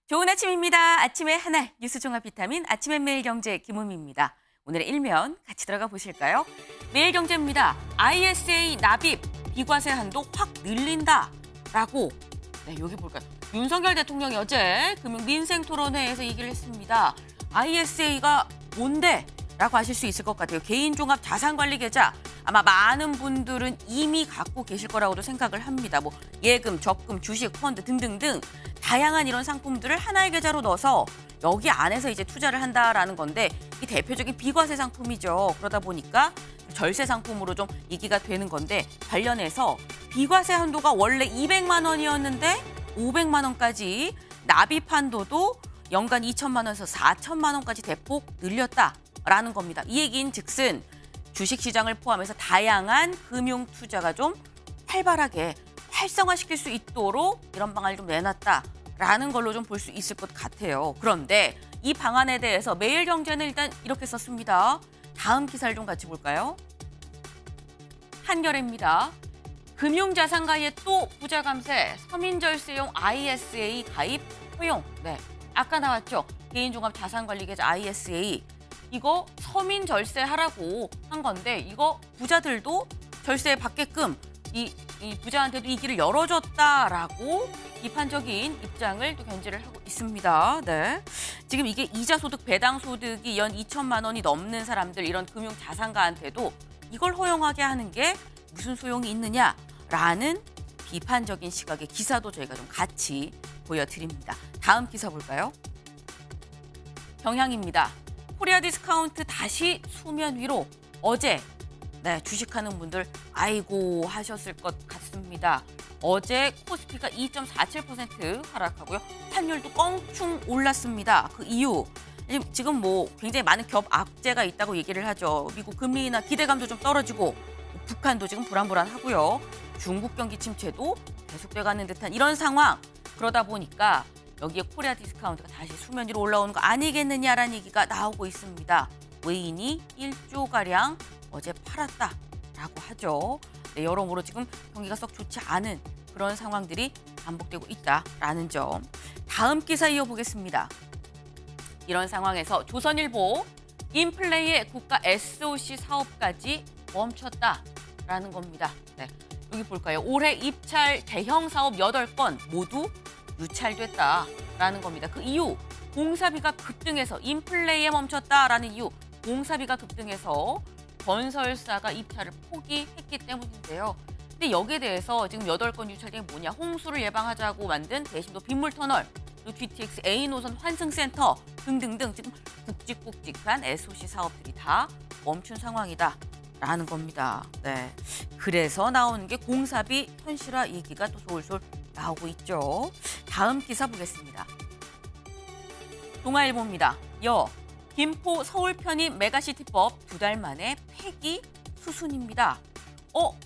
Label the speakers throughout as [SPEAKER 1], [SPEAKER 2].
[SPEAKER 1] 좋은 아침입니다. 아침의 하나 뉴스 종합 비타민 아침엔 매일경제 김우미입니다. 오늘의 일면 같이 들어가 보실까요? 매일경제입니다. ISA 납입 비과세 한도 확 늘린다라고. 네, 여기 볼까요? 윤석열 대통령이 어제 금융민생토론회에서 얘기를 했습니다. ISA가 뭔데? 라고 하실 수 있을 것 같아요. 개인종합자산관리계좌. 아마 많은 분들은 이미 갖고 계실 거라고도 생각을 합니다. 뭐 예금, 적금, 주식, 펀드 등등등 다양한 이런 상품들을 하나의 계좌로 넣어서 여기 안에서 이제 투자를 한다라는 건데 이 대표적인 비과세 상품이죠. 그러다 보니까 절세 상품으로 좀 얘기가 되는 건데 관련해서 비과세 한도가 원래 200만 원이었는데 500만 원까지 납입 한도도 연간 2천만 원에서 4천만 원까지 대폭 늘렸다라는 겁니다. 이 얘기인 즉슨 주식시장을 포함해서 다양한 금융 투자가 좀 활발하게 활성화시킬 수 있도록 이런 방안을 좀 내놨다라는 걸로 좀 볼 수 있을 것 같아요. 그런데 이 방안에 대해서 매일경제는 일단 이렇게 썼습니다. 다음 기사를 좀 같이 볼까요? 한겨레입니다. 금융자산가의 또 부자 감세, 서민절세용 ISA 가입 허용. 네, 아까 나왔죠. 개인종합자산관리계좌 ISA. 이거 서민 절세하라고 한 건데 이거 부자들도 절세 받게끔 이 부자한테도 이 길을 열어줬다라고 비판적인 입장을 또 견지를 하고 있습니다. 네, 지금 이게 이자소득, 배당소득이 연 2천만 원이 넘는 사람들 이런 금융자산가한테도 이걸 허용하게 하는 게 무슨 소용이 있느냐라는 비판적인 시각의 기사도 저희가 좀 같이 보여드립니다. 다음 기사 볼까요? 경향입니다. 코리아 디스카운트 다시 수면 위로. 어제 주식하는 분들 아이고 하셨을 것 같습니다. 어제 코스피가 2.47% 하락하고요. 환율도 껑충 올랐습니다. 그 이유 지금 뭐 굉장히 많은 겹악재가 있다고 얘기를 하죠. 미국 금리 인하 기대감도 좀 떨어지고 북한도 지금 불안불안하고요. 중국 경기 침체도 계속돼가는 듯한 이런 상황. 그러다 보니까 여기에 코리아 디스카운트가 다시 수면 위로 올라오는 거 아니겠느냐라는 얘기가 나오고 있습니다. 외인이 1조가량 어제 팔았다라고 하죠. 네, 여러모로 지금 경기가 썩 좋지 않은 그런 상황들이 반복되고 있다라는 점. 다음 기사 이어보겠습니다. 이런 상황에서 조선일보 인플레이의 국가 SOC 사업까지 멈췄다라는 겁니다. 네, 여기 볼까요? 올해 입찰 대형 사업 8건 모두 유찰됐다라는 겁니다. 그 이유 공사비가 급등해서 인플레이에 멈췄다라는 이유 공사비가 급등해서 건설사가 입찰을 포기했기 때문인데요. 근데 여기에 대해서 지금 8건 유찰된 게 뭐냐? 홍수를 예방하자고 만든 대심도 빗물터널, 또 GTX A 노선 환승센터 등등등 지금 굵직굵직한 SOC 사업들이 다 멈춘 상황이다라는 겁니다. 네, 그래서 나오는 게 공사비 현실화 얘기가 또 솔솔 나오고 있죠. 다음 기사 보겠습니다. 동아일보입니다. 김포 서울 편입 메가시티법 2달 만에 폐기 수순입니다.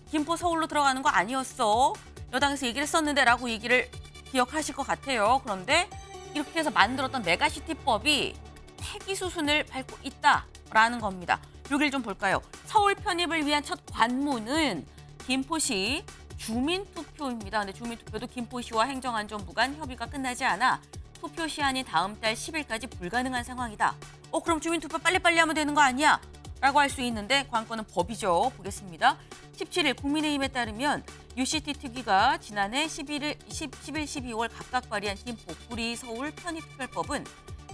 [SPEAKER 1] 김포 서울로 들어가는 거 아니었어. 여당에서 얘기를 했었는데 라고 얘기를 기억하실 것 같아요. 그런데 이렇게 해서 만들었던 메가시티법이 폐기 수순을 밟고 있다라는 겁니다. 여기를 좀 볼까요? 서울 편입을 위한 첫 관문은 김포시 주민투표입니다. 근데 주민투표도 김포시와 행정안전부 간 협의가 끝나지 않아 투표 시한이 다음 달 10일까지 불가능한 상황이다. 그럼 주민투표 빨리빨리 하면 되는 거 아니야? 라고 할 수 있는데 관건은 법이죠. 보겠습니다. 17일 국민의힘에 따르면 UCT 특위가 지난해 11, 12월 각각 발의한 김포, 구리, 서울 편입특별법은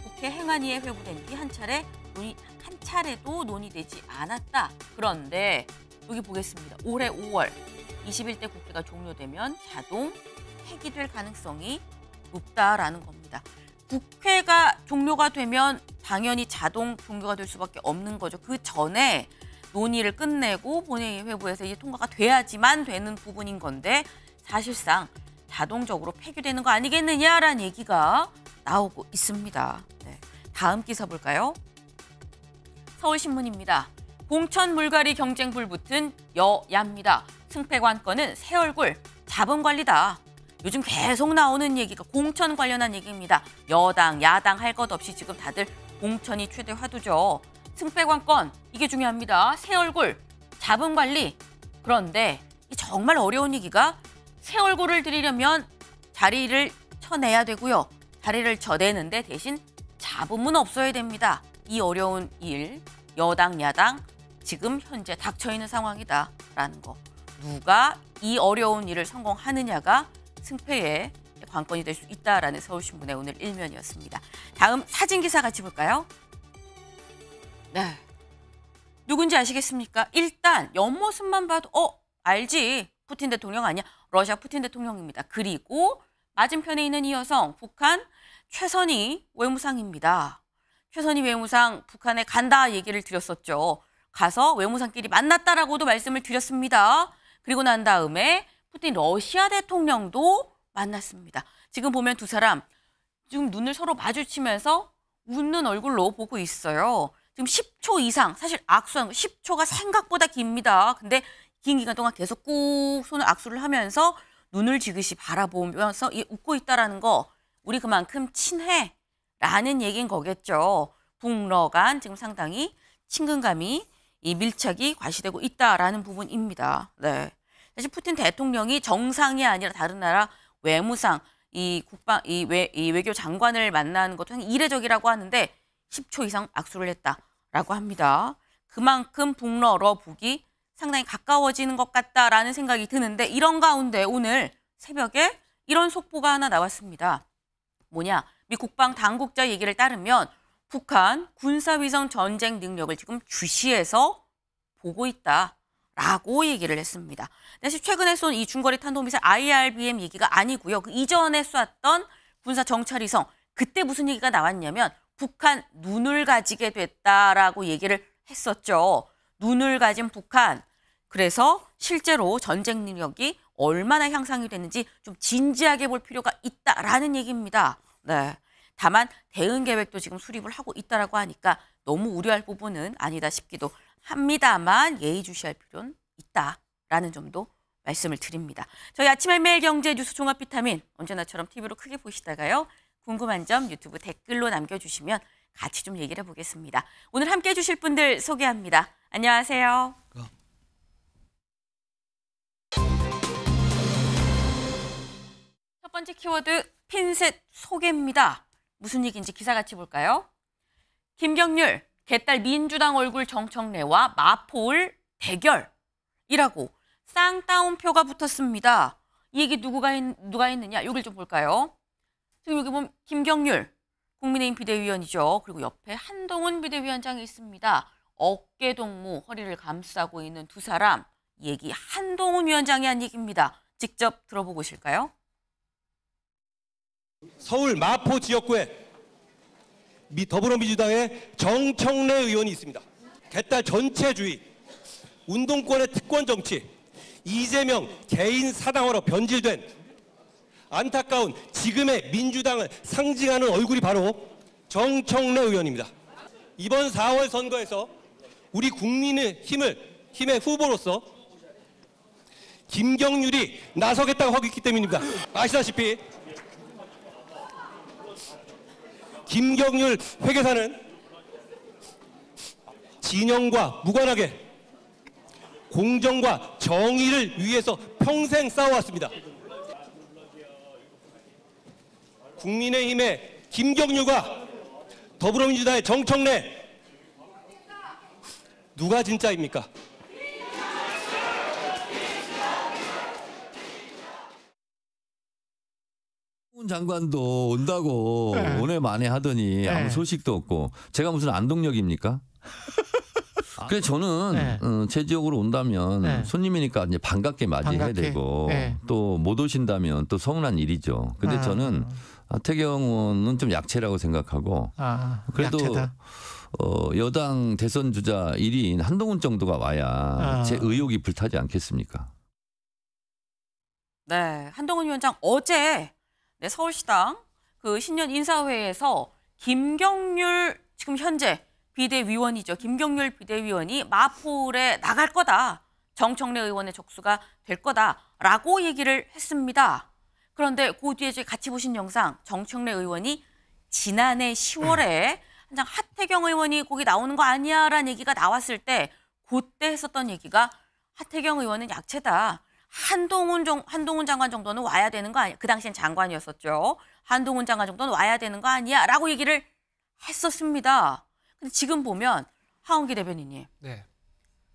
[SPEAKER 1] 국회 행안위에 회부된 뒤 한 차례도 논의되지 않았다. 그런데 여기 보겠습니다. 올해 5월 21대 국회가 종료되면 자동 폐기될 가능성이 높다라는 겁니다. 국회가 종료가 되면 당연히 자동 종료가 될 수밖에 없는 거죠. 그 전에 논의를 끝내고 본회의 회부해서 이제 통과가 돼야지만 되는 부분인 건데 사실상 자동적으로 폐기되는 거 아니겠느냐라는 얘기가 나오고 있습니다. 네, 다음 기사 볼까요? 서울신문입니다. 공천 물갈이 경쟁 불붙은 여야입니다. 승패관건은 새 얼굴, 자본관리다. 요즘 계속 나오는 얘기가 공천 관련한 얘기입니다. 여당, 야당 할 것 없이 지금 다들 공천이 최대 화두죠. 승패관건, 이게 중요합니다. 새 얼굴, 자본관리. 그런데 정말 어려운 얘기가 새 얼굴을 들이려면 자리를 쳐내야 되고요. 다리를 저대는데 대신 잡음은 없어야 됩니다. 이 어려운 일, 여당, 야당 지금 현재 닥쳐있는 상황이다라는 거. 누가 이 어려운 일을 성공하느냐가 승패의 관건이 될 수 있다라는 서울신문의 오늘 일면이었습니다. 다음 사진 기사 같이 볼까요? 네. 누군지 아시겠습니까? 일단 옆모습만 봐도 알지. 푸틴 대통령 아니야. 러시아 푸틴 대통령입니다. 그리고 맞은편에 있는 이 여성, 북한 최선희 외무상입니다. 최선희 외무상 북한에 간다 얘기를 드렸었죠. 가서 외무상끼리 만났다라고도 말씀을 드렸습니다. 그리고 난 다음에 푸틴 러시아 대통령도 만났습니다. 지금 보면 두 사람 지금 눈을 서로 마주치면서 웃는 얼굴로 보고 있어요. 지금 10초 이상, 사실 악수한 거 10초가 생각보다 깁니다. 근데 긴 기간 동안 계속 꾹 손을 악수를 하면서 눈을 지그시 바라보면서 웃고 있다라는 거, 우리 그만큼 친해라는 얘기인 거겠죠. 북러 간 지금 상당히 친근감이 이 밀착이 과시되고 있다라는 부분입니다. 네. 사실 푸틴 대통령이 정상이 아니라 다른 나라 외무상, 외교 장관을 만나는 것도 이례적이라고 하는데 10초 이상 악수를 했다라고 합니다. 그만큼 북러 북이 상당히 가까워지는 것 같다라는 생각이 드는데, 이런 가운데 오늘 새벽에 이런 속보가 하나 나왔습니다. 뭐냐? 미 국방 당국자 얘기를 따르면 북한 군사위성 전쟁 능력을 지금 주시해서 보고 있다라고 얘기를 했습니다. 사실 최근에 쏜 이 중거리 탄도미사일 IRBM 얘기가 아니고요. 그 이전에 쐈던 군사 정찰위성, 그때 무슨 얘기가 나왔냐면 북한 눈을 가지게 됐다라고 얘기를 했었죠. 눈을 가진 북한. 그래서 실제로 전쟁 능력이 얼마나 향상이 됐는지 좀 진지하게 볼 필요가 있다라는 얘기입니다. 네. 다만 대응 계획도 지금 수립을 하고 있다라고 하니까 너무 우려할 부분은 아니다 싶기도 합니다만 예의주시할 필요는 있다라는 점도 말씀을 드립니다. 저희 아침 헬메일 경제 뉴스 종합 비타민 언제나처럼 TV로 크게 보시다가요. 궁금한 점 유튜브 댓글로 남겨주시면 같이 좀 얘기를 해보겠습니다. 오늘 함께해 주실 분들 소개합니다. 안녕하세요. 첫 번째 키워드 핀셋 소개입니다. 무슨 얘기인지 기사 같이 볼까요? 김경률, 개딸 민주당 얼굴 정청래와 마포울 대결이라고 쌍따옴표가 붙었습니다. 이 얘기 누가 했느냐? 여길 좀 볼까요? 지금 여기 보면 김경률 국민의힘 비대위원이죠. 그리고 옆에 한동훈 비대위원장이 있습니다. 어깨 동무, 허리를 감싸고 있는 두 사람. 얘기 한동훈 위원장이 한 얘기입니다. 직접 들어보실까요?
[SPEAKER 2] 서울 마포 지역구에 더불어민주당의 정청래 의원이 있습니다. 개딸 전체주의, 운동권의 특권 정치, 이재명 개인 사당화로 변질된 안타까운 지금의 민주당을 상징하는 얼굴이 바로 정청래 의원입니다. 이번 4월 선거에서 우리 국민의힘의 후보로서 김경률이 나서겠다고 하고 있기 때문입니다. 아시다시피 김경률 회계사는 진영과 무관하게 공정과 정의를 위해서 평생 싸워왔습니다. 국민의힘의 김경률과 더불어민주당의 정청래, 누가 진짜입니까?
[SPEAKER 3] 장관도 온다고
[SPEAKER 4] 네.
[SPEAKER 3] 오늘 만에 하더니
[SPEAKER 4] 네.
[SPEAKER 3] 아무 소식도 없고 제가 무슨 안동역입니까? 그래서 저는
[SPEAKER 4] 네.
[SPEAKER 3] 제 지역으로 온다면
[SPEAKER 4] 네.
[SPEAKER 3] 손님이니까 이제 반갑게 맞이해야
[SPEAKER 4] 반갑게.
[SPEAKER 3] 되고
[SPEAKER 4] 네.
[SPEAKER 3] 또 못 오신다면 또 서운한 일이죠. 근데 저는 하태경 의원은 좀 약체라고 생각하고 그래도
[SPEAKER 4] 약체다.
[SPEAKER 3] 여당 대선 주자 1위인 한동훈 정도가 와야 제 의욕이 불타지 않겠습니까?
[SPEAKER 1] 네, 한동훈 위원장 어제 서울시당 그 신년 인사회에서 김경률 지금 현재 비대위원이죠. 김경률 비대위원이 마포울에 나갈 거다. 정청래 의원의 적수가 될 거다라고 얘기를 했습니다. 그런데 그 뒤에 같이 보신 영상, 정청래 의원이 지난해 10월에 한장 하태경 의원이 거기 나오는 거 아니야라는 얘기가 나왔을 때 그때 했었던 얘기가 하태경 의원은 약체다. 한동훈 장관 정도는 와야 되는 거 아니야? 그 당시엔 장관이었었죠. 한동훈 장관 정도는 와야 되는 거 아니야? 라고 얘기를 했었습니다. 근데 지금 보면 하원기 대변인님.
[SPEAKER 4] 네.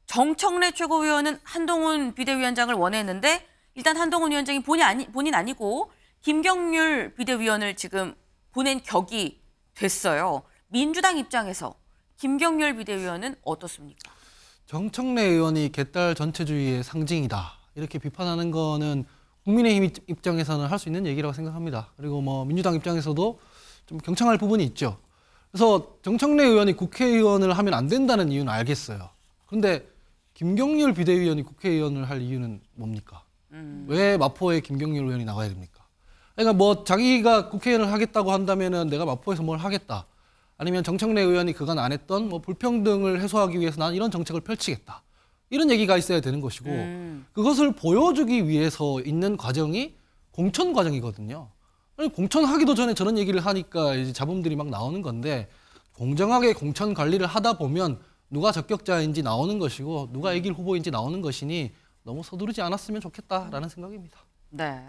[SPEAKER 1] 정청래 최고위원은 한동훈 비대위원장을 원했는데 일단 한동훈 위원장이 본인 아니고 김경률 비대위원을 지금 보낸 격이 됐어요. 민주당 입장에서 김경률 비대위원은 어떻습니까?
[SPEAKER 4] 정청래 의원이 개딸 전체주의의 상징이다. 이렇게 비판하는 거는 국민의힘 입장에서는 할 수 있는 얘기라고 생각합니다. 그리고 뭐 민주당 입장에서도 좀 경청할 부분이 있죠. 그래서 정청래 의원이 국회의원을 하면 안 된다는 이유는 알겠어요. 그런데 김경률 비대위원이 국회의원을 할 이유는 뭡니까? 왜 마포에 김경률 의원이 나가야 됩니까? 그러니까 뭐 자기가 국회의원을 하겠다고 한다면은 내가 마포에서 뭘 하겠다. 아니면 정청래 의원이 그간 안 했던 뭐 불평등을 해소하기 위해서 난 이런 정책을 펼치겠다. 이런 얘기가 있어야 되는 것이고 그것을 보여주기 위해서 있는 과정이 공천 과정이거든요. 아니, 공천하기도 전에 저런 얘기를 하니까 이제 잡음들이 막 나오는 건데 공정하게 공천 관리를 하다 보면 누가 적격자인지 나오는 것이고 누가 이길 후보인지 나오는 것이니 너무 서두르지 않았으면 좋겠다라는 생각입니다.
[SPEAKER 1] 네.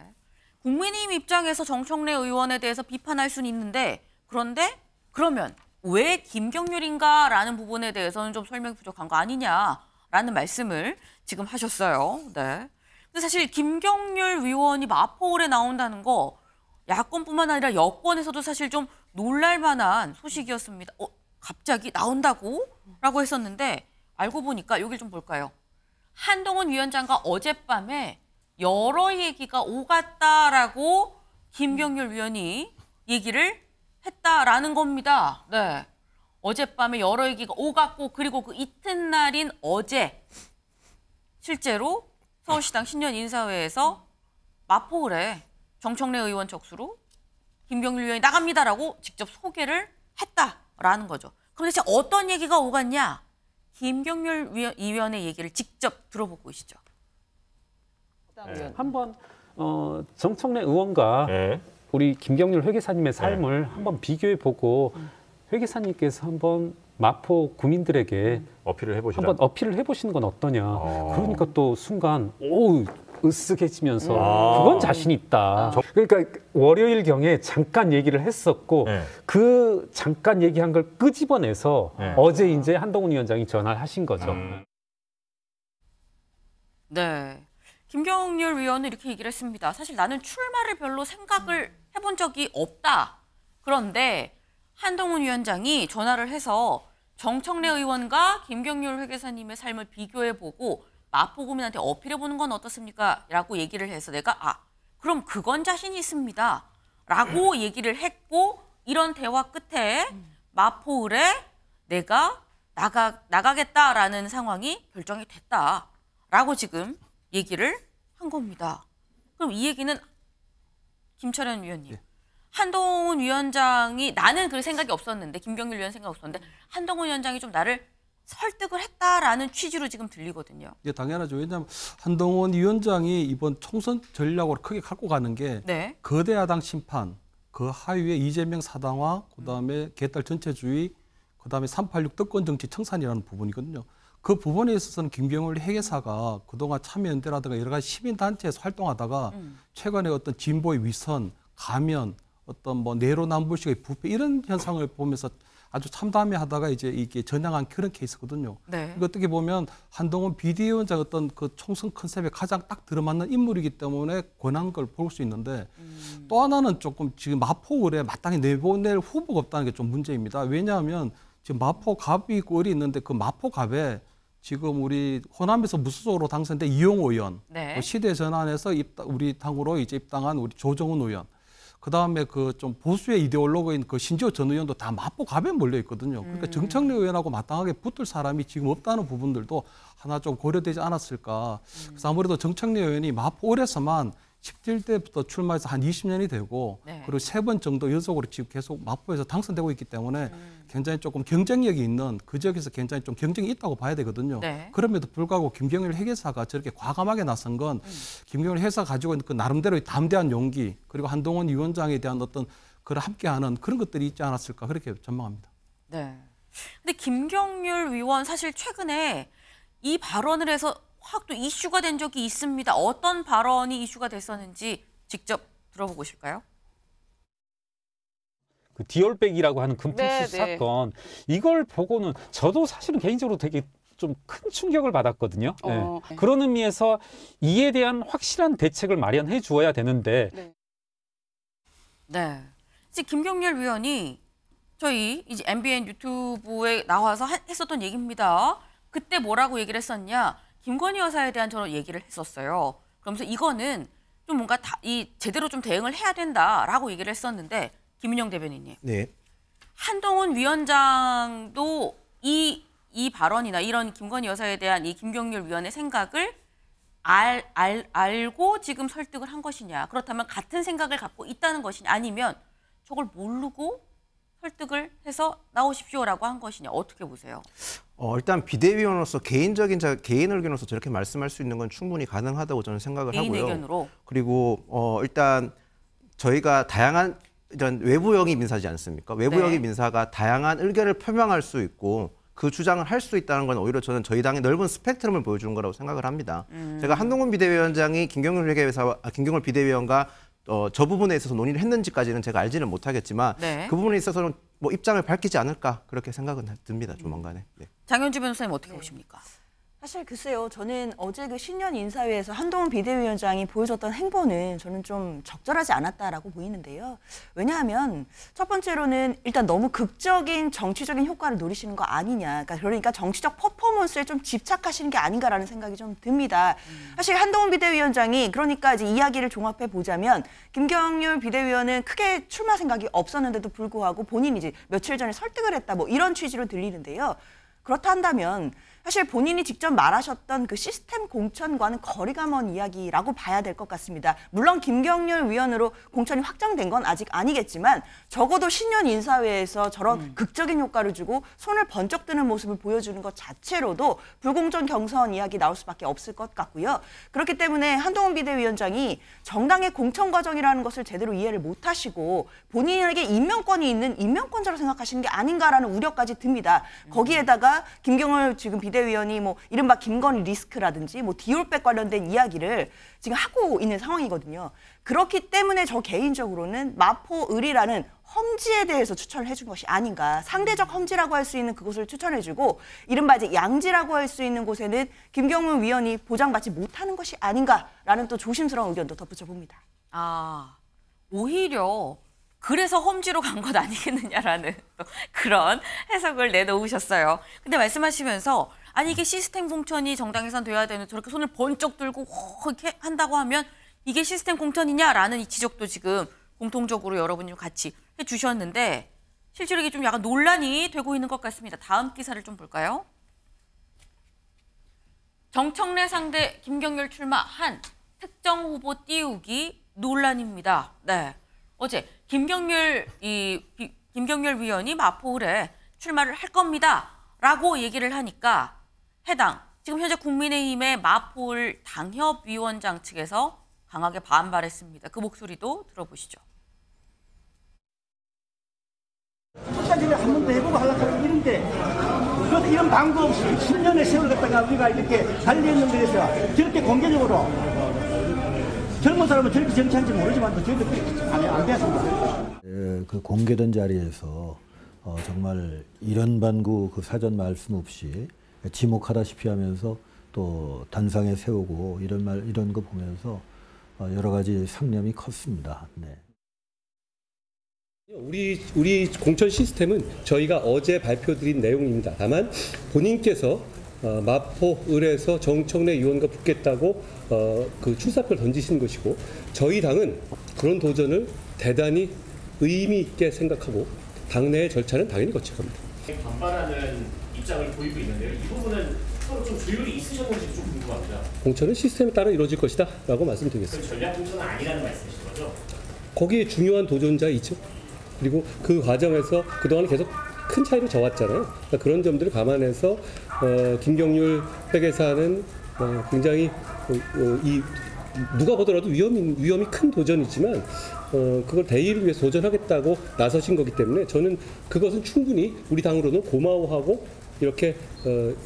[SPEAKER 1] 국민의힘 입장에서 정청래 의원에 대해서 비판할 수는 있는데 그런데 그러면 왜 김경률인가라는 부분에 대해서는 좀 설명이 부족한 거 아니냐라는 말씀을 지금 하셨어요. 네. 근데 사실 김경률 의원이 마포홀에 나온다는 거 야권뿐만 아니라 여권에서도 사실 좀 놀랄 만한 소식이었습니다. 갑자기 나온다고? 라고 했었는데 알고 보니까 여길 좀 볼까요? 한동훈 위원장과 어젯밤에 여러 얘기가 오갔다라고 김경률 위원이 얘기를 했다라는 겁니다. 네. 어젯밤에 여러 얘기가 오갔고 그리고 그 이튿날인 어제 실제로 서울시당 신년 인사회에서 마포홀에 정청래 의원 척수로 김경률 위원이 나갑니다라고 직접 소개를 했다라는 거죠. 그럼 대체 어떤 얘기가 오갔냐? 김경률 위원의 얘기를 직접 들어보고 계시죠.
[SPEAKER 5] 한번 정청래 의원과 우리 김경률 회계사님의 삶을 한번 비교해 보고 회계사님께서 한번 마포 구민들에게
[SPEAKER 6] 어필을 해보시라.
[SPEAKER 5] 한번 어필을 해보시는 건 어떠냐. 그러니까 또 순간 으쓱해지면서 그건 자신 있다. 그러니까 월요일경에 잠깐 얘기를 했었고 그 잠깐 얘기한 걸 끄집어내서 어제 이제 한동훈 위원장이 전화를 하신 거죠.
[SPEAKER 1] 네. 김경률 위원은 이렇게 얘기를 했습니다. 사실 나는 출마를 별로 생각을 해본 적이 없다. 그런데 한동훈 위원장이 전화를 해서 정청래 의원과 김경률 회계사님의 삶을 비교해보고 마포 구민한테 어필해보는 건 어떻습니까? 라고 얘기를 해서 내가 그럼 그건 자신 있습니다. 라고 얘기를 했고 이런 대화 끝에 마포을에 내가 나가겠다라는 상황이 결정이 됐다라고 지금 얘기를 한 겁니다. 그럼 이 얘기는 김철현 위원님. 한동훈 위원장이 나는 그 생각이 없었는데 김경률 위원 생각 없었는데 한동훈 위원장이 좀 나를 설득을 했다라는 취지로 지금 들리거든요.
[SPEAKER 2] 예, 당연하죠. 왜냐하면 한동훈 위원장이 이번 총선 전략으로 크게 갖고 가는 게
[SPEAKER 1] 네.
[SPEAKER 2] 거대 야당 심판, 그 하위에 이재명 사당화, 그다음에 개딸 전체주의, 그다음에 386 특권 정치 청산이라는 부분이거든요. 그 부분에 있어서는 김경률 회계사가 그동안 참여연대라든가 여러 가지 시민단체에서 활동하다가 최근에 어떤 진보의 위선, 가면, 어떤 뭐 내로남불식의 부패 이런 현상을 보면서 아주 참담해하다가 이제 이게 전향한 그런 케이스거든요.
[SPEAKER 1] 네.
[SPEAKER 2] 어떻게 보면 한동훈 비대위원장 어떤 그 총선 컨셉에 가장 딱 들어맞는 인물이기 때문에 권한 걸 볼 수 있는데 또 하나는 조금 지금 마포을에 마땅히 내보낼 후보가 없다는 게 좀 문제입니다. 왜냐하면 지금 마포갑이 있고 을이 있는데 그 마포갑에 지금 우리 호남에서 무소속으로 당선된 이용호 의원,
[SPEAKER 1] 네.
[SPEAKER 2] 시대 전환에서 우리 당으로 이제 입당한 우리 조정훈 의원, 그 다음에 그 좀 보수의 이데올로그인 그 신지호 전 의원도 다 마포갑에 몰려 있거든요. 그러니까 정청래 의원하고 마땅하게 붙을 사람이 지금 없다는 부분들도 하나 좀 고려되지 않았을까. 그래서 아무래도 정청래 의원이 마포을에서만 17대부터 출마해서 한 20년이 되고
[SPEAKER 1] 네.
[SPEAKER 2] 그리고 3번 정도 연속으로 지금 계속 마포에서 당선되고 있기 때문에 굉장히 조금 경쟁력이 있는 그 지역에서 굉장히 좀 경쟁이 있다고 봐야 되거든요.
[SPEAKER 1] 네.
[SPEAKER 2] 그럼에도 불구하고 김경률 회계사가 저렇게 과감하게 나선 건 김경률 회사가 가지고 있는 그 나름대로의 담대한 용기 그리고 한동훈 위원장에 대한 어떤 그런 함께하는 그런 것들이 있지 않았을까 그렇게 전망합니다.
[SPEAKER 1] 네. 근데 김경률 위원 사실 최근에 이 발언을 해서 확 또 이슈가 된 적이 있습니다. 어떤 발언이 이슈가 됐었는지 직접 들어보고 오실까요?
[SPEAKER 5] 그 디올백이라고 하는 금품수
[SPEAKER 1] 네, 네.
[SPEAKER 5] 사건 이걸 보고는 저도 사실은 개인적으로 되게 좀 큰 충격을 받았거든요. 네. 그런 의미에서 이에 대한 확실한 대책을 마련해 주어야 되는데
[SPEAKER 1] 네. 이제 김경률 위원이 저희 이제 MBN 유튜브에 나와서 했었던 얘기입니다. 그때 뭐라고 얘기를 했었냐? 김건희 여사에 대한 저런 얘기를 했었어요. 그러면서 이거는 좀 뭔가 제대로 좀 대응을 해야 된다라고 얘기를 했었는데 김인영 대변인님.
[SPEAKER 6] 네.
[SPEAKER 1] 한동훈 위원장도 이 발언이나 이런 김건희 여사에 대한 이 김경률 위원의 생각을 알고 지금 설득을 한 것이냐. 그렇다면 같은 생각을 갖고 있다는 것이냐. 아니면 저걸 모르고 설득을 해서 나오십시오라고 한 것이냐. 어떻게 보세요?
[SPEAKER 6] 일단 비대위원으로서 개인 의견으로서 저렇게 말씀할 수 있는 건 충분히 가능하다고 저는 생각을
[SPEAKER 1] 개인
[SPEAKER 6] 하고요.
[SPEAKER 1] 의견으로.
[SPEAKER 6] 그리고 일단 저희가 다양한 이런 외부 영입 인사지 않습니까? 외부
[SPEAKER 1] 네.
[SPEAKER 6] 영입 인사가 다양한 의견을 표명할 수 있고 그 주장을 할 수 있다는 건 오히려 저는 저희 당의 넓은 스펙트럼을 보여주는 거라고 생각을 합니다. 제가 한동훈 비대위원장이 김경률 비대위원과 저 부분에 있어서 논의를 했는지까지는 제가 알지는 못하겠지만
[SPEAKER 1] 네.
[SPEAKER 6] 그 부분에 있어서는 뭐 입장을 밝히지 않을까 그렇게 생각은 듭니다. 조만간에. 네.
[SPEAKER 1] 장현주 변호사님 어떻게 보십니까?
[SPEAKER 7] 사실 글쎄요, 저는 어제 그 신년 인사회에서 한동훈 비대위원장이 보여줬던 행보는 저는 좀 적절하지 않았다라고 보이는데요. 왜냐하면 첫 번째로는 일단 너무 극적인 정치적인 효과를 노리시는 거 아니냐. 그러니까 정치적 퍼포먼스에 좀 집착하시는 게 아닌가라는 생각이 좀 듭니다. 사실 한동훈 비대위원장이 그러니까 이제 이야기를 종합해 보자면 김경률 비대위원은 크게 출마 생각이 없었는데도 불구하고 본인이 이제 며칠 전에 설득을 했다 뭐 이런 취지로 들리는데요. 그렇다 한다면 사실 본인이 직접 말하셨던 그 시스템 공천과는 거리가 먼 이야기라고 봐야 될 것 같습니다. 물론 김경률 위원으로 공천이 확정된 건 아직 아니겠지만 적어도 신년 인사회에서 저런 극적인 효과를 주고 손을 번쩍 드는 모습을 보여주는 것 자체로도 불공정 경선 이야기 나올 수밖에 없을 것 같고요. 그렇기 때문에 한동훈 비대위원장이 정당의 공천 과정이라는 것을 제대로 이해를 못하시고 본인에게 임명권이 있는 임명권자로 생각하시는 게 아닌가라는 우려까지 듭니다. 거기에다가 김경률 지금 비대위원이 뭐 이른바 김건희 리스크라든지 뭐 디올백 관련된 이야기를 지금 하고 있는 상황이거든요. 그렇기 때문에 저 개인적으로는 마포을이라는 험지에 대해서 추천을 해준 것이 아닌가. 상대적 험지라고 할 수 있는 그곳을 추천해주고 이른바 이제 양지라고 할 수 있는 곳에는 김경문 위원이 보장받지 못하는 것이 아닌가라는 또 조심스러운 의견도 덧붙여 봅니다.
[SPEAKER 1] 아, 오히려 그래서 험지로 간 것 아니겠느냐라는 또 그런 해석을 내놓으셨어요. 근데 말씀하시면서 아니 이게 시스템 공천이 정당에선 돼야 되는 저렇게 손을 번쩍 들고 이렇게 한다고 하면 이게 시스템 공천이냐라는 이 지적도 지금 공통적으로 여러분이 같이 해주셨는데 실제로 이게 좀 약간 논란이 되고 있는 것 같습니다. 다음 기사를 좀 볼까요? 정청래 상대 김경률 출마한 특정 후보 띄우기 논란입니다. 네, 어제 김경률 위원이 마포을에 출마를 할 겁니다라고 얘기를 하니까 해당 지금 현재 국민의힘의 마포을 당협위원장 측에서 강하게 반발했습니다. 그 목소리도 들어보시죠.
[SPEAKER 8] 끝까지는 한 번도 해보고 하려고 이런데 이런 방법 없이 10년의 세월 갖다가 우리가 이렇게 달려있는 데에서 저렇게 공개적으로 젊은 사람은 저렇게 정치하는지 모르지만 저렇게 안 되었습니다.
[SPEAKER 9] 그 공개된 자리에서 정말 이런 반구 그 사전 말씀 없이 지목하다시피 하면서 또 단상에 세우고 이런 거 보면서 여러 가지 상념이 컸습니다. 네.
[SPEAKER 10] 우리 공천 시스템은 저희가 어제 발표드린 내용입니다. 다만 본인께서 마포을에서 정청래 의원과 붙겠다고 그 출사표를 던지신 것이고 저희 당은 그런 도전을 대단히 의미 있게 생각하고 당내의 절차는 당연히 거칠 겁니다.
[SPEAKER 11] 반발하는 입장을 보이고 있는데요. 이 부분은 서로 좀 조율이 있으셨는지 좀 궁금합니다.
[SPEAKER 10] 공천은 시스템에 따라 이루어질 것이다 라고 말씀드리겠습니다.
[SPEAKER 11] 그럼 전략 공천은 아니라는 말씀이신 거죠?
[SPEAKER 10] 거기에 중요한 도전자 있죠. 그리고 그 과정에서 그동안 계속 큰 차이를 져왔잖아요. 그러니까 그런 점들을 감안해서 김경률 회계사는 굉장히 누가 보더라도 위험이 큰 도전이지만 그걸 대의를 위해서 도전하겠다고 나서신 거기 때문에 저는 그것은 충분히 우리 당으로는 고마워하고 이렇게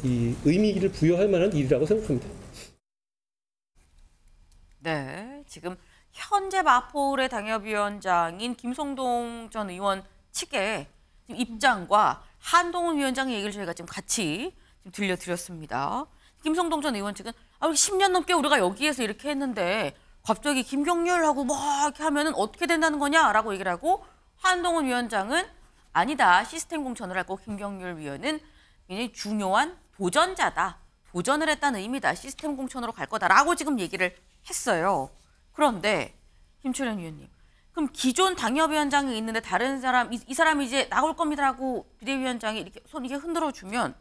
[SPEAKER 10] 이 의미를 부여할 만한 일이라고 생각합니다.
[SPEAKER 1] 네, 지금 현재 마포을의 당협위원장인 김성동 전 의원 측의 입장과 한동훈 위원장의 얘기를 저희가 지금 같이 지금 들려드렸습니다. 김성동 전 의원 측은 10년 넘게 우리가 여기에서 이렇게 했는데 갑자기 김경률하고 뭐 이렇게 하면은 어떻게 된다는 거냐라고 얘기를 하고, 한동훈 위원장은 아니다, 시스템 공천을 하고 김경률 위원은 굉장히 중요한 도전자다, 도전을 했다는 의미다, 시스템 공천으로 갈 거다라고 지금 얘기를 했어요. 그런데 김철현 위원님, 그럼 기존 당협위원장이 있는데 다른 사람, 이 사람이 이제 나올 겁니다라고 비대위원장이 이렇게 손 이렇게 흔들어 주면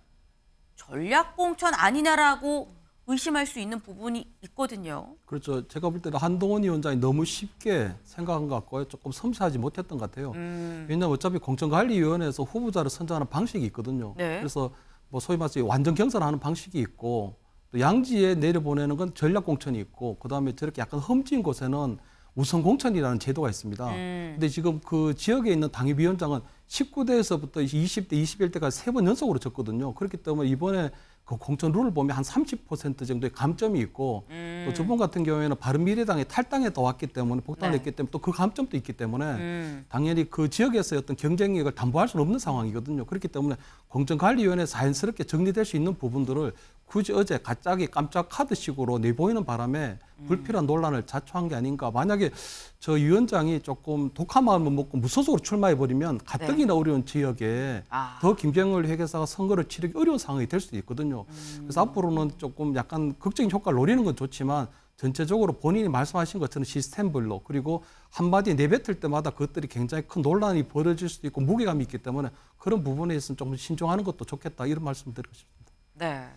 [SPEAKER 1] 전략 공천 아니냐라고 의심할 수 있는 부분이 있거든요.
[SPEAKER 2] 그렇죠. 제가 볼 때는 한동훈 위원장이 너무 쉽게 생각한 것 같고요. 조금 섬세하지 못했던 것 같아요. 왜냐하면 어차피 공천관리위원회에서 후보자를 선정하는 방식이 있거든요. 네. 그래서 뭐 소위 말해서 완전 경선하는 방식이 있고, 또 양지에 내려보내는 건 전략 공천이 있고, 그다음에 저렇게 약간 험지인 곳에는 우선 공천이라는 제도가 있습니다. 근데 지금 그 지역에 있는 당협위원장은 19대에서부터 20대, 21대까지 3번 연속으로 졌거든요. 그렇기 때문에 이번에 그 공천 룰을 보면 한 30% 정도의 감점이 있고, 또 저번 같은 경우에는 바른미래당이 탈당했다 왔기 때문에, 복당을 했기 때문에 또 그 감점도 있기 때문에 당연히 그 지역에서의 어떤 경쟁력을 담보할 수는 없는 상황이거든요. 그렇기 때문에 공천관리위원회에 자연스럽게 정리될 수 있는 부분들을 굳이 어제 갑자기 깜짝 카드식으로 내보이는 바람에 불필요한 논란을 자초한 게 아닌가. 만약에 저 위원장이 조금 독한 마음을 먹고 무소속으로 출마해버리면 가뜩이나 어려운 지역에 더 김경률 회계사가 선거를 치르기 어려운 상황이 될 수도 있거든요. 그래서 앞으로는 조금 약간 극적인 효과를 노리는 건 좋지만, 전체적으로 본인이 말씀하신 것처럼 시스템별로, 그리고 한마디 내뱉을 때마다 그것들이 굉장히 큰 논란이 벌어질 수도 있고 무게감이 있기 때문에 그런 부분에 있어서는 좀 신중하는 것도 좋겠다, 이런 말씀 드리고 싶습니다.
[SPEAKER 1] 네.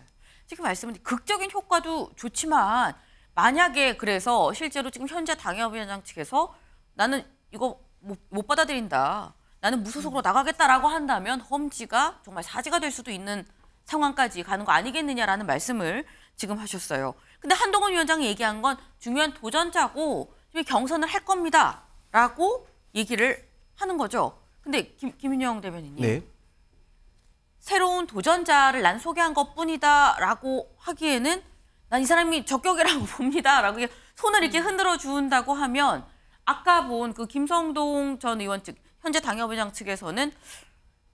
[SPEAKER 1] 지금 말씀은 극적인 효과도 좋지만, 만약에 그래서 실제로 지금 현재 당협위원장 측에서 나는 이거 못 받아들인다, 나는 무소속으로 나가겠다라고 한다면 험지가 정말 사지가 될 수도 있는 상황까지 가는 거 아니겠느냐라는 말씀을 지금 하셨어요. 근데 한동훈 위원장이 얘기한 건 중요한 도전자고 경선을 할 겁니다라고 얘기를 하는 거죠. 근데 김윤영 대변인님.
[SPEAKER 6] 네.
[SPEAKER 1] 새로운 도전자를 난 소개한 것뿐이다라고 하기에는 난 이 사람이 적격이라고 봅니다라고 손을 이렇게 흔들어 준다고 하면, 아까 본 그 김성동 전 의원 측, 현재 당협위원장 측에서는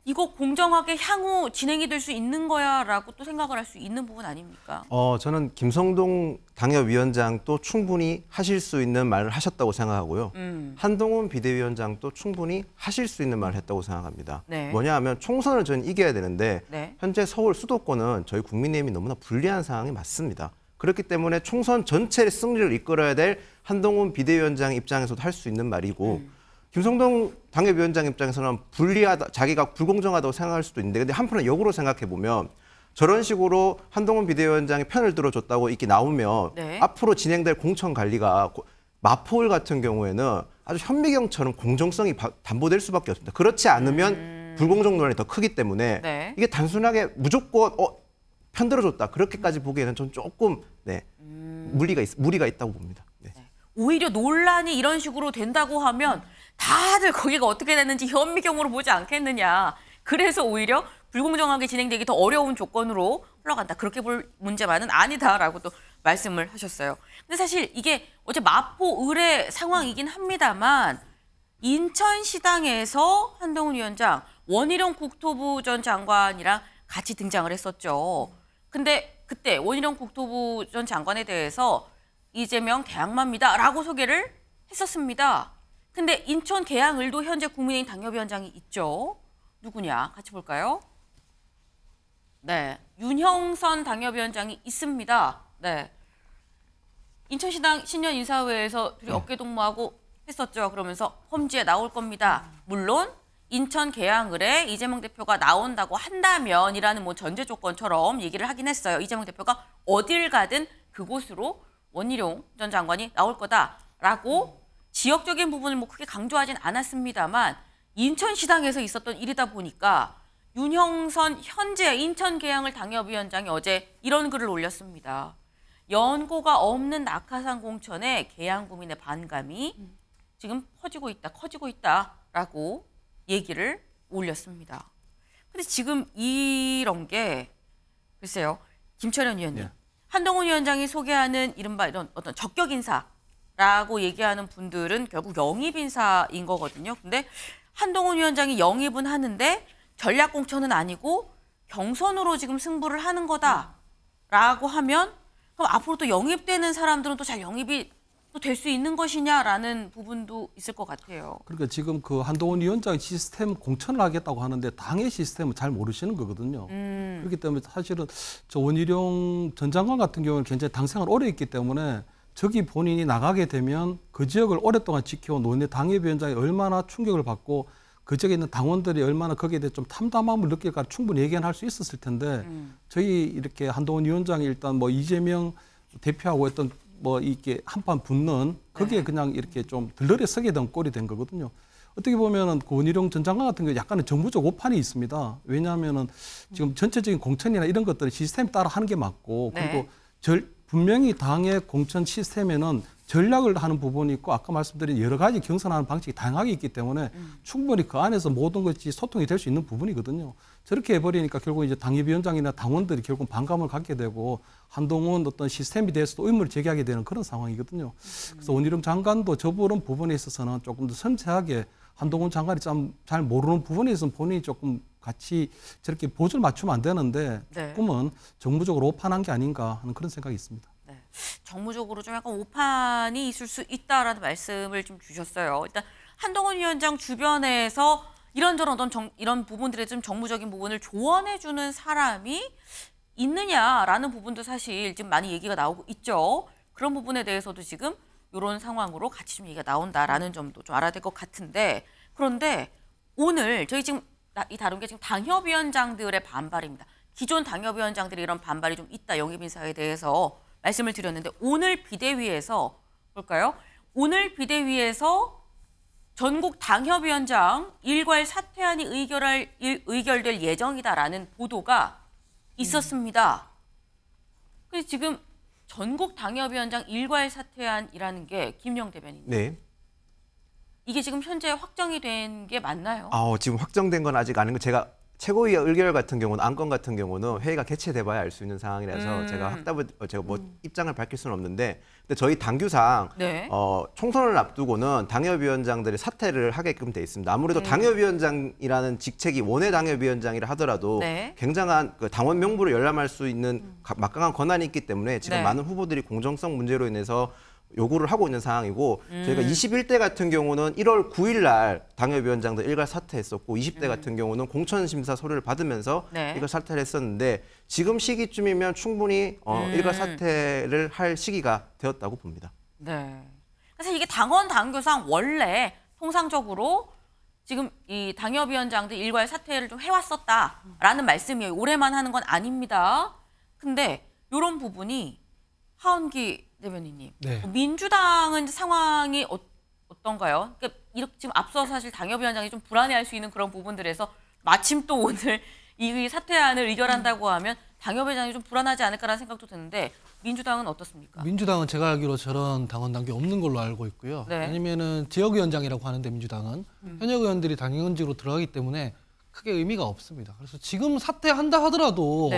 [SPEAKER 1] 이거 공정하게 향후 진행이 될 수 있는 거야라고 또 생각을 할 수 있는 부분 아닙니까?
[SPEAKER 6] 저는 김성동 당협위원장도 충분히 하실 수 있는 말을 하셨다고 생각하고요. 한동훈 비대위원장도 충분히 하실 수 있는 말을 했다고 생각합니다. 네. 뭐냐 하면 총선을 저는 이겨야 되는데 현재 서울 수도권은 저희 국민의힘이 너무나 불리한 상황이 맞습니다. 그렇기 때문에 총선 전체의 승리를 이끌어야 될 한동훈 비대위원장 입장에서도 할 수 있는 말이고, 김성동 당협위원장 입장에서는 불리하다, 자기가 불공정하다고 생각할 수도 있는데, 근데 한편은 역으로 생각해 보면 저런 식으로 한동훈 비대위원장이 편을 들어줬다고 이렇게 나오면 앞으로 진행될 공천 관리가 마포을 같은 경우에는 아주 현미경처럼 공정성이 담보될 수밖에 없습니다. 그렇지 않으면 불공정 논란이 더 크기 때문에 이게 단순하게 무조건 편들어줬다, 그렇게까지 보기에는 전 조금 무리가 있다고 봅니다. 네.
[SPEAKER 1] 오히려 논란이 이런 식으로 된다고 하면 다들 거기가 어떻게 됐는지 현미경으로 보지 않겠느냐. 그래서 오히려 불공정하게 진행되기 더 어려운 조건으로 흘러간다, 그렇게 볼 문제만은 아니다라고 또 말씀을 하셨어요. 근데 사실 이게 어제 마포 을의 상황이긴 합니다만, 인천시당에서 한동훈 위원장, 원희룡 국토부 전 장관이랑 같이 등장을 했었죠. 근데 그때 원희룡 국토부 전 장관에 대해서 이재명 대항마입니다라고 소개를 했었습니다. 근데 인천 계양을도 현재 국민의힘 당협위원장이 있죠. 누구냐? 같이 볼까요? 네, 윤형선 당협위원장이 있습니다. 네, 인천시당 신년 인사회에서 둘이 어깨동무하고 했었죠. 그러면서 험지에 나올 겁니다. 물론 인천 계양을에 이재명 대표가 나온다고 한다면이라는 뭐 전제 조건처럼 얘기를 하긴 했어요. 이재명 대표가 어딜 가든 그곳으로 원희룡 전 장관이 나올 거다라고 지역적인 부분을 뭐 크게 강조하진 않았습니다만, 인천시당에서 있었던 일이다 보니까 윤형선 현재 인천 계양을 당협위원장이 어제 이런 글을 올렸습니다. 연고가 없는 낙하산 공천에 계양 구민의 반감이 지금 커지고 있다라고 얘기를 올렸습니다. 근데 지금 이런 게 글쎄요, 김철현 위원님, 한동훈 위원장이 소개하는 이른바 이런 어떤 적격 인사 라고 얘기하는 분들은 결국 영입 인사인 거거든요. 근데 한동훈 위원장이 영입은 하는데 전략 공천은 아니고 경선으로 지금 승부를 하는 거다라고 하면 그럼 앞으로 또 영입되는 사람들은 또 잘 영입이 또 될 수 있는 것이냐라는 부분도 있을 것 같아요.
[SPEAKER 2] 그러니까 지금 그 한동훈 위원장이 시스템 공천을 하겠다고 하는데 당의 시스템을 잘 모르시는 거거든요. 그렇기 때문에 사실은 저 원희룡 전 장관 같은 경우는 굉장히 당 생활 오래 했기 때문에 저기 본인이 나가게 되면 그 지역을 오랫동안 지켜온 노인네 당협위원장이 얼마나 충격을 받고 그 지역에 있는 당원들이 얼마나 거기에 대해 좀 탐담함을 느낄까 충분히 예견할 수 있었을 텐데 저희 이렇게 한동훈 위원장이 일단 뭐 이재명 대표하고 했던 뭐 이렇게 한판 붙는 거기에 그냥 이렇게 좀 들러리 서게 된 꼴이 된 거거든요. 어떻게 보면은 그 원희룡 전 장관 같은 경우 약간의 정부적 오판이 있습니다. 왜냐하면은 지금 전체적인 공천이나 이런 것들은 시스템 따라 하는 게 맞고 그리고 분명히 당의 공천 시스템에는 전략을 하는 부분이 있고 아까 말씀드린 여러 가지 경선하는 방식이 다양하게 있기 때문에 충분히 그 안에서 모든 것이 소통이 될 수 있는 부분이거든요. 저렇게 해버리니까 결국 이제 당협위원장이나 당원들이 결국 반감을 갖게 되고 한동훈 어떤 시스템에 대해서도 의문을 제기하게 되는 그런 상황이거든요. 그래서 원희룡 장관도 저 부분에 있어서는 조금 더 섬세하게 한동훈 장관이 참 잘 모르는 부분에 있어서는 본인이 조금 같이 저렇게 보조를 맞추면 안 되는데 조금은 정무적으로 오판한 게 아닌가 하는 그런 생각이 있습니다.
[SPEAKER 1] 네. 정무적으로 좀 약간 오판이 있을 수 있다라는 말씀을 좀 주셨어요. 일단 한동훈 위원장 주변에서 이런저런 이런 부분들에 좀 정무적인 부분을 조언해주는 사람이 있느냐라는 부분도 사실 지금 많이 얘기가 나오고 있죠. 그런 부분에 대해서도 지금 이런 상황으로 같이 좀 얘기가 나온다라는 점도 좀 알아야 될 것 같은데 그런데 오늘 저희 지금 이 다룬 게 지금 당협위원장들의 반발입니다. 기존 당협위원장들이 이런 반발이 좀 있다 영입 인사에 대해서 말씀을 드렸는데 오늘 비대위에서 볼까요? 오늘 비대위에서 전국 당협위원장 일괄 사퇴안이 의결될 예정이다라는 보도가 있었습니다. 그래서 지금 전국 당협위원장 일괄 사퇴안이라는 게 김영 대변인.
[SPEAKER 6] 네.
[SPEAKER 1] 이게 지금 현재 확정이 된 게 맞나요?
[SPEAKER 6] 지금 확정된 건 아직 아닌 거 제가 최고위 의결 같은 경우는 안건 같은 경우는 회의가 개최돼봐야 알 수 있는 상황이라서 제가 입장을 밝힐 수는 없는데 근데 저희 당규상 총선을 앞두고는 당협위원장들이 사퇴를 하게끔 돼 있습니다. 아무래도 당협위원장이라는 직책이 원외 당협위원장이라 하더라도 굉장한 그 당원 명부를 열람할 수 있는 막강한 권한이 있기 때문에 지금 많은 후보들이 공정성 문제로 인해서 요구를 하고 있는 상황이고 저희가 21대 같은 경우는 1월 9일 날 당협위원장들 일괄 사퇴했었고 20대 같은 경우는 공천심사 서류를 받으면서 일괄 사퇴를 했었는데 지금 시기쯤이면 충분히 일괄 사퇴를 할 시기가 되었다고 봅니다.
[SPEAKER 1] 네. 그래서 이게 당원 당규상 원래 통상적으로 지금 이 당협위원장들 일괄 사퇴를 좀 해왔었다라는 말씀이에요. 올해만 하는 건 아닙니다. 근데 이런 부분이 하은기 대변인님, 민주당은 상황이 어떤가요? 그러니까 이렇게 지금 앞서 사실 당협위원장이 좀 불안해할 수 있는 그런 부분들에서 마침 또 오늘 이 사퇴안을 의결한다고 하면 당협위원장이 좀 불안하지 않을까라는 생각도 드는데 민주당은 어떻습니까?
[SPEAKER 4] 민주당은 제가 알기로 저런 당원 당규 없는 걸로 알고 있고요. 왜냐면은 지역위원장이라고 하는데 민주당은 현역 의원들이 당연직으로 들어가기 때문에 크게 의미가 없습니다. 그래서 지금 사퇴한다 하더라도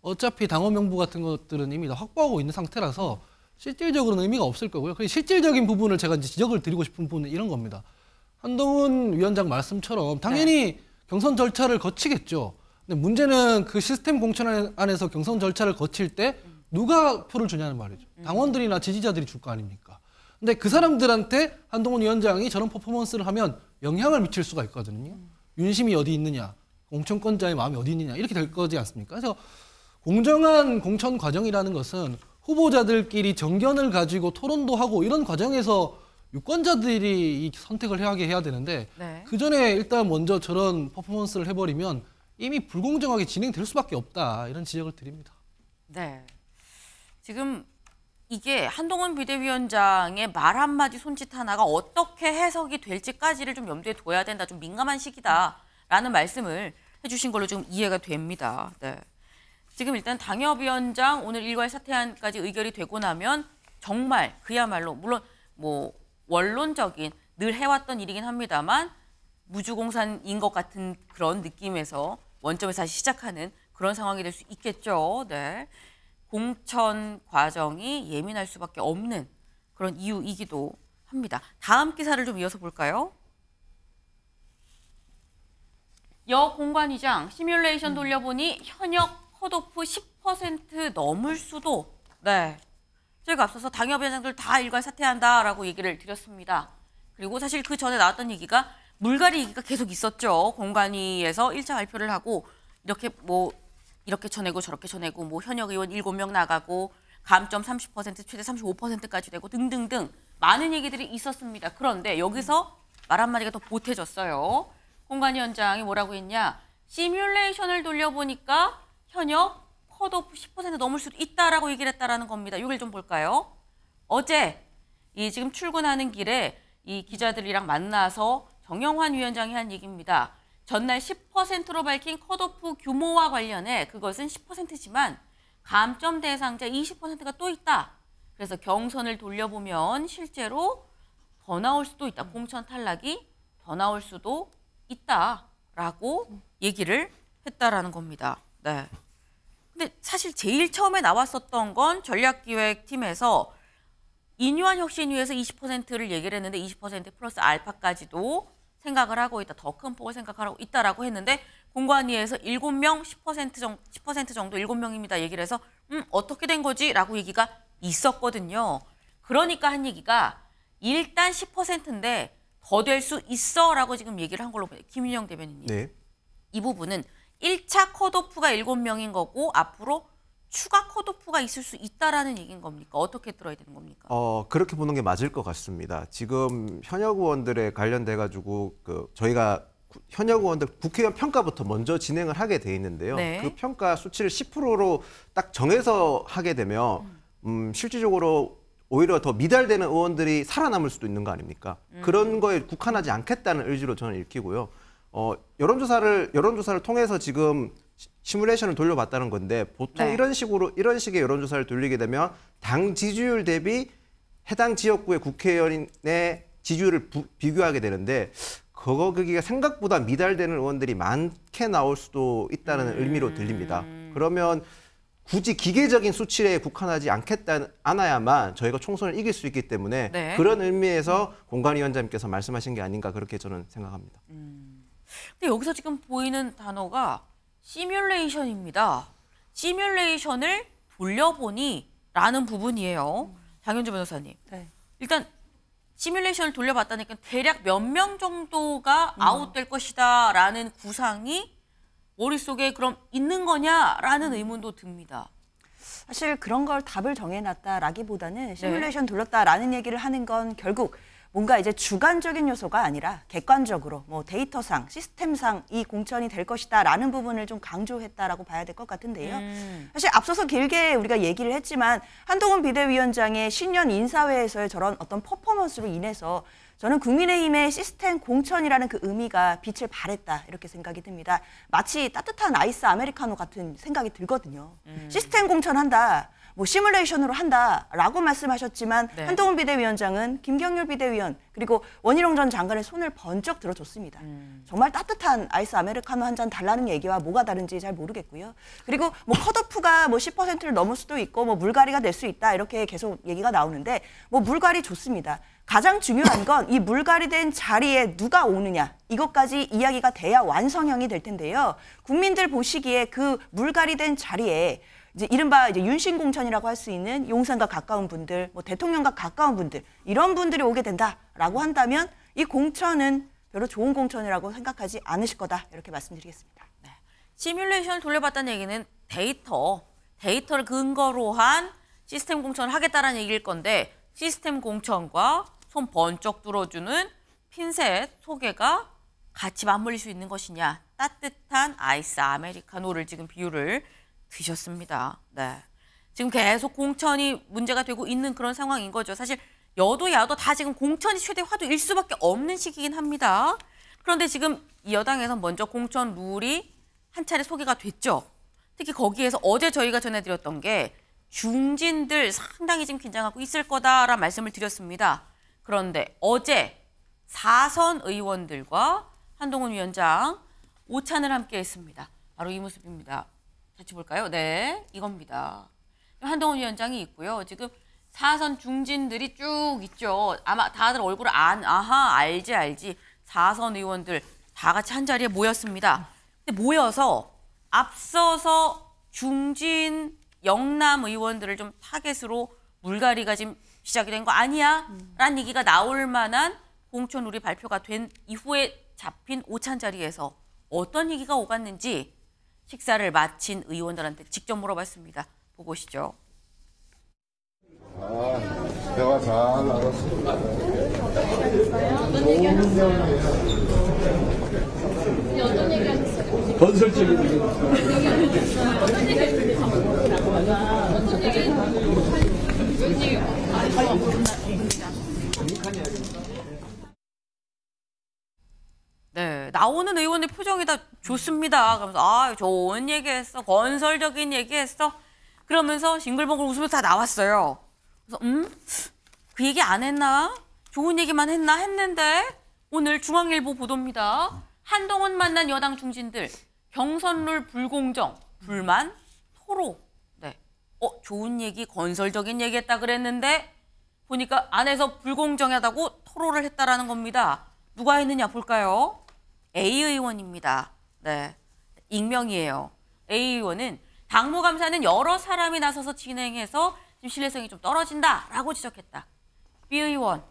[SPEAKER 4] 어차피 당원 명부 같은 것들은 이미 다 확보하고 있는 상태라서 실질적으로는 의미가 없을 거고요. 그리고 실질적인 부분을 제가 이제 지적을 드리고 싶은 부분은 이런 겁니다. 한동훈 위원장 말씀처럼 당연히 경선 절차를 거치겠죠. 근데 문제는 그 시스템 공천 안에서 경선 절차를 거칠 때 누가 표를 주냐는 말이죠. 당원들이나 지지자들이 줄 거 아닙니까? 근데 그 사람들한테 한동훈 위원장이 저런 퍼포먼스를 하면 영향을 미칠 수가 있거든요. 윤심이 어디 있느냐, 공천권자의 마음이 어디 있느냐 이렇게 될 거지 않습니까? 그래서 공정한 공천 과정이라는 것은 후보자들끼리 정견을 가지고 토론도 하고 이런 과정에서 유권자들이 이 선택을 해야 되는데 그 전에 일단 먼저 저런 퍼포먼스를 해버리면 이미 불공정하게 진행될 수밖에 없다 이런 지적을 드립니다.
[SPEAKER 1] 네, 지금 이게 한동훈 비대위원장의 말 한마디 손짓 하나가 어떻게 해석이 될지까지를 좀 염두에 둬야 된다. 좀 민감한 시기다라는 말씀을 해주신 걸로 지금 이해가 됩니다. 네. 지금 일단 당협위원장 오늘 일괄 사퇴안까지 의결이 되고 나면 정말 그야말로 물론 뭐 원론적인 늘 해왔던 일이긴 합니다만 무주공산인 것 같은 그런 느낌에서 원점에서 다시 시작하는 그런 상황이 될 수 있겠죠. 네. 공천 과정이 예민할 수밖에 없는 그런 이유이기도 합니다. 다음 기사를 좀 이어서 볼까요? 여 공관위장 시뮬레이션 돌려보니 현역 컷오프 10% 넘을 수도. 네, 저희가 앞서서 당협위원장들 다 일괄 사퇴한다라고 얘기를 드렸습니다. 그리고 사실 그 전에 나왔던 얘기가 물갈이 얘기가 계속 있었죠. 공관위에서 1차 발표를 하고 이렇게 이렇게 쳐내고 저렇게 쳐내고 현역 의원 7명 나가고 감점 30% 최대 35%까지 되고 등등등 많은 얘기들이 있었습니다. 그런데 여기서 말 한마디가 더 보태졌어요. 공관위원장이 뭐라고 했냐. 시뮬레이션을 돌려보니까 현역 컷오프 10% 넘을 수도 있다라고 얘기를 했다라는 겁니다. 이걸 좀 볼까요? 어제 지금 출근하는 길에 이 기자들이랑 만나서 정영환 위원장이 한 얘기입니다. 전날 10%로 밝힌 컷오프 규모와 관련해 그것은 10%지만 감점 대상자 20%가 또 있다. 그래서 경선을 돌려보면 실제로 더 나올 수도 있다. 공천 탈락이 더 나올 수도 있다라고 얘기를 했다라는 겁니다. 네. 근데 사실 제일 처음에 나왔었던 건 전략기획팀에서 인유한 혁신을 위해서 20%를 얘기를 했는데 20% 플러스 알파까지도 생각을 하고 있다. 더 큰 폭을 생각하고 있다라고 했는데 공관위에서 7명 10% 정도 7명입니다. 얘기를 해서 어떻게 된 거지? 라고 얘기가 있었거든요. 그러니까 한 얘기가 일단 10%인데 더 될 수 있어 라고 지금 얘기를 한 걸로 보여요. 김윤영 대변인님.
[SPEAKER 6] 네.
[SPEAKER 1] 이 부분은 1차 컷오프가 7명인 거고 앞으로 추가 컷오프가 있을 수 있다라는 얘기인 겁니까? 어떻게 들어야 되는 겁니까?
[SPEAKER 6] 그렇게 보는 게 맞을 것 같습니다. 지금 현역 의원들에 관련돼 가지고 저희가 현역 의원들 국회의원 평가부터 먼저 진행을 하게 돼 있는데요.
[SPEAKER 1] 네.
[SPEAKER 6] 그 평가 수치를 10%로 딱 정해서 하게 되면 실질적으로 오히려 더 미달되는 의원들이 살아남을 수도 있는 거 아닙니까? 그런 거에 국한하지 않겠다는 의지로 저는 읽히고요. 여론조사를 통해서 지금 시뮬레이션을 돌려봤다는 건데 보통
[SPEAKER 1] 네.
[SPEAKER 6] 이런 식의 여론조사를 돌리게 되면 당 지지율 대비 해당 지역구의 국회의원의 지지율을 비교하게 되는데 거기가 생각보다 미달되는 의원들이 많게 나올 수도 있다는 의미로 들립니다. 그러면 굳이 기계적인 수치에 국한하지 않아야만 저희가 총선을 이길 수 있기 때문에
[SPEAKER 1] 네.
[SPEAKER 6] 그런 의미에서 공관위원장님께서 말씀하신 게 아닌가 그렇게 저는 생각합니다.
[SPEAKER 1] 근데 여기서 지금 보이는 단어가 시뮬레이션입니다. 시뮬레이션을 돌려보니 라는 부분이에요. 장현주 변호사님.
[SPEAKER 7] 네.
[SPEAKER 1] 일단 시뮬레이션을 돌려봤다니까 대략 몇 명 정도가 아웃될 것이다 라는 구상이 머릿속에 그럼 있는 거냐라는 의문도 듭니다.
[SPEAKER 7] 사실 그런 걸 답을 정해놨다라기보다는 시뮬레이션 돌렸다라는 얘기를 하는 건 결국 뭔가 이제 주관적인 요소가 아니라 객관적으로 데이터상, 시스템상 이 공천이 될 것이다라는 부분을 좀 강조했다라고 봐야 될 것 같은데요. 사실 앞서서 길게 우리가 얘기를 했지만 한동훈 비대위원장의 신년 인사회에서의 저런 어떤 퍼포먼스로 인해서 저는 국민의힘의 시스템 공천이라는 그 의미가 빛을 발했다 이렇게 생각이 듭니다. 마치 따뜻한 아이스 아메리카노 같은 생각이 들거든요. 시스템 공천한다. 시뮬레이션으로 한다라고 말씀하셨지만
[SPEAKER 1] 네.
[SPEAKER 7] 한동훈 비대위원장은 김경률 비대위원 그리고 원희룡 전 장관의 손을 번쩍 들어줬습니다. 정말 따뜻한 아이스 아메리카노 한 잔 달라는 얘기와 뭐가 다른지 잘 모르겠고요. 그리고 컷오프가 10%를 넘을 수도 있고 물갈이가 될 수 있다 이렇게 계속 얘기가 나오는데 물갈이 좋습니다. 가장 중요한 건 이 물갈이된 자리에 누가 오느냐 이것까지 이야기가 돼야 완성형이 될 텐데요. 국민들 보시기에 그 물갈이된 자리에 이른바 윤신 공천이라고 할 수 있는 용산과 가까운 분들, 대통령과 가까운 분들 이런 분들이 오게 된다라고 한다면 이 공천은 별로 좋은 공천이라고 생각하지 않으실 거다 이렇게 말씀드리겠습니다.
[SPEAKER 1] 네. 시뮬레이션을 돌려봤다는 얘기는 데이터를 근거로 한 시스템 공천을 하겠다는 얘기일 건데 시스템 공천과 손 번쩍 들어주는 핀셋 소개가 같이 맞물릴 수 있는 것이냐 따뜻한 아이스 아메리카노를 지금 비유를 드셨습니다. 네. 지금 계속 공천이 문제가 되고 있는 그런 상황인 거죠. 사실 여도 야도 다 지금 공천이 최대 화두일 수밖에 없는 시기긴 합니다. 그런데 지금 이 여당에서 먼저 공천 룰이 한 차례 소개가 됐죠. 특히 거기에서 어제 저희가 전해드렸던 게 중진들 상당히 지금 긴장하고 있을 거다라는 말씀을 드렸습니다. 그런데 어제 4선 의원들과 한동훈 위원장 오찬을 함께 했습니다. 바로 이 모습입니다. 같이 볼까요? 네, 이겁니다. 한동훈 위원장이 있고요. 지금 4선 중진들이 쭉 있죠. 아마 다들 얼굴을 알지. 4선 의원들 다 같이 한 자리에 모였습니다. 근데 모여서 앞서서 중진 영남 의원들을 좀 타겟으로 물갈이가 지금 시작이 된 거 아니야? 라는 얘기가 나올 만한 공천룰이 발표가 된 이후에 잡힌 오찬 자리에서 어떤 얘기가 오갔는지 식사를 마친 의원들한테 직접 물어봤습니다. 보고 오시죠.
[SPEAKER 12] 대화 잘 나눴습니다. 어떤 얘기 하셨어요? 건설적인 얘기. 어떤 얘기
[SPEAKER 1] 네, 나오는 의원의 표정이 다 좋습니다. 그러면서 좋은 얘기했어. 건설적인 얘기했어. 그러면서 싱글벙글 웃으면서 다 나왔어요. 그래서 그 얘기 안 했나? 좋은 얘기만 했나? 했는데 오늘 중앙일보 보도입니다. 한동훈 만난 여당 중진들 경선룰 불공정, 불만, 토로. 네. 좋은 얘기, 건설적인 얘기했다 그랬는데 보니까 안에서 불공정하다고 토로를 했다라는 겁니다. 누가 했느냐 볼까요? A 의원입니다. 네, 익명이에요. A 의원은 당무감사는 여러 사람이 나서서 진행해서 지금 신뢰성이 좀 떨어진다라고 지적했다. B 의원,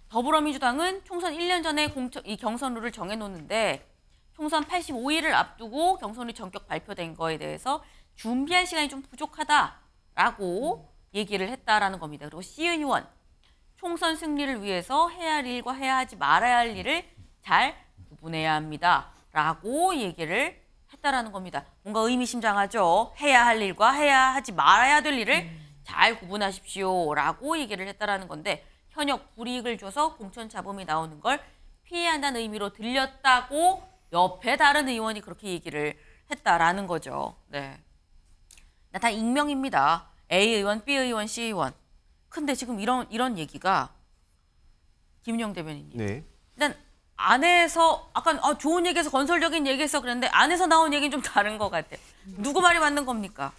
[SPEAKER 1] 더불어민주당은 총선 1년 전에 이 경선룰을 정해놓는데 총선 85일을 앞두고 경선룰 전격 발표된 거에 대해서 준비할 시간이 좀 부족하다라고 얘기를 했다라는 겁니다. 그리고 C 의원, 총선 승리를 위해서 해야 할 일과 해야 하지 말아야 할 일을 잘 구분해야 합니다라고 얘기를 했다라는 겁니다. 뭔가 의미심장하죠. 해야 할 일과 해야 하지 말아야 될 일을 잘 구분하십시오라고 얘기를 했다라는 건데 현역 불이익을 줘서 공천 잡음이 나오는 걸 피해야 한다는 의미로 들렸다고 옆에 다른 의원이 그렇게 얘기를 했다라는 거죠. 네, 다 익명입니다. A 의원, B 의원, C 의원. 근데 지금 이런 얘기가 김은영 대변인님.
[SPEAKER 6] 네.
[SPEAKER 1] 일단 안에서 아까 좋은 얘기해서 건설적인 얘기했어 그랬는데 안에서 나온 얘기는 좀 다른 것 같아요. 누구 말이 맞는 겁니까?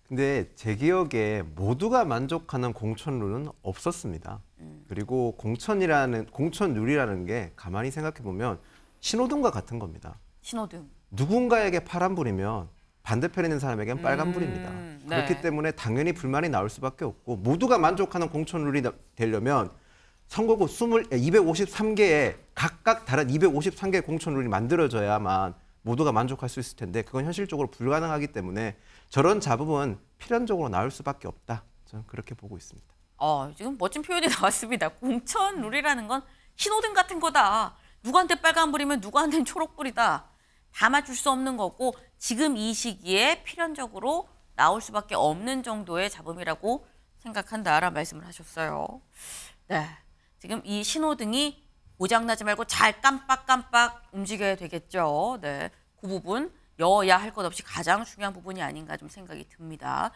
[SPEAKER 6] 근데 제 기억에 모두가 만족하는 공천룰은 없었습니다. 그리고 공천룰이라는 게 가만히 생각해 보면 신호등과 같은 겁니다.
[SPEAKER 1] 신호등.
[SPEAKER 6] 누군가에게 파란불이면 반대편에 있는 사람에게는 빨간불입니다.
[SPEAKER 1] 네.
[SPEAKER 6] 그렇기 때문에 당연히 불만이 나올 수밖에 없고 모두가 만족하는 공천룰이 되려면 선거구 253개의 각각 다른 253개의 공천룰이 만들어져야만 모두가 만족할 수 있을 텐데 그건 현실적으로 불가능하기 때문에 저런 잡음은 필연적으로 나올 수밖에 없다. 저는 그렇게 보고 있습니다.
[SPEAKER 1] 지금 멋진 표현이 나왔습니다. 공천룰이라는 건 신호등 같은 거다. 누구한테 빨간불이면 누구한테는 초록불이다. 다 맞출 수 없는 거고 지금 이 시기에 필연적으로 나올 수밖에 없는 정도의 잡음이라고 생각한다라는 말씀을 하셨어요. 네, 지금 이 신호등이 고장나지 말고 잘 깜빡깜빡 움직여야 되겠죠. 네, 그 부분 여야 할 것 없이 가장 중요한 부분이 아닌가 좀 생각이 듭니다.